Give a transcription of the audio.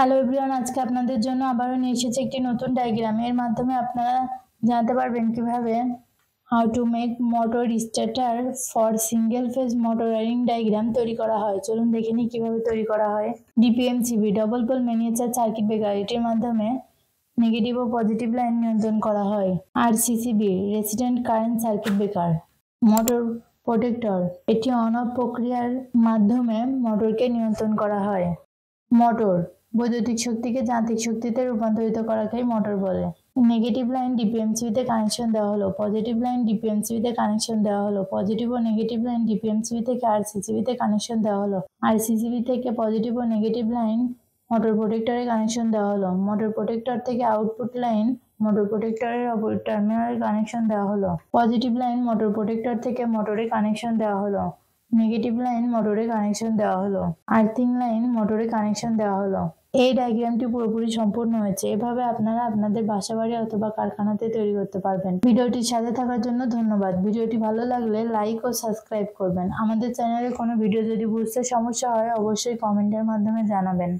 Hello everyone, আজকে আপনাদের জন্য আবারও নিয়ে এসেছি একটি নতুন ডায়াগ্রাম। এর মাধ্যমে আপনারা জানতে পারবেন কিভাবে how to make motor starter for single phase motor wiring diagram তৈরি করা হয়। চলুন দেখে নিই কিভাবে তৈরি করা হয়। DPMCB double pole miniature circuit breaker, এটির মাধ্যমে নেগেটিভ ও পজিটিভ লাইন নিয়ন্ত্রণ করা হয়। RCCB resistant current circuit breaker. Motor protector, এটি অন অফ প্রক্রিয়ার মাধ্যমে মোটরকে নিয়ন্ত্রণ করা হয়। মোটর বৈদ্যুতিক শক্তিকে যান্ত্রিক শক্তিতে রূপান্তরিত করাকেই মোটর বলে। নেগেটিভ লাইন ডিপিএমসিবিতে কানেকশন দেওয়া হলো, পজিটিভ লাইন ডিপিএমসিবিতে কানেকশন দেওয়া হলো, পজিটিভ ও নেগেটিভ লাইন ডিপিএমসিবি থেকে আরসিসিবিতে কানেকশন দেওয়া হলো, আরসিসিবি থেকে পজিটিভ ও নেগেটিভ লাইন মোটর প্রোটেক্টরে কানেকশন দেওয়া হলো, মোটর প্রোটেক্টর থেকে আউটপুট লাইন মোটর প্রোটেক্টরের অপর টার্মিনালে কানেকশন দেওয়া হলো, পজিটিভ লাইন মোটর প্রোটেক্টর থেকে মোটরে কানেকশন দেওয়া হলো, নেগেটিভ লাইন মোটরে কানেকশন দেওয়া হলো, আর্থিং লাইন মোটরে কানেকশন দেওয়া হলো। এই ডায়াগ্রামটি পুরোপুরি সম্পূর্ণ হয়েছে। এভাবে আপনারা আপনাদের বাসাবাড়ি অথবা কারখানাতে তৈরি করতে পারবেন। ভিডিওটির সাথে থাকার জন্য ধন্যবাদ। ভিডিওটি ভালো লাগলে লাইক ও সাবস্ক্রাইব করবেন। আমাদের চ্যানেলে কোনো ভিডিও যদি বুঝতে সমস্যা হয় অবশ্যই কমেন্টের মাধ্যমে জানাবেন।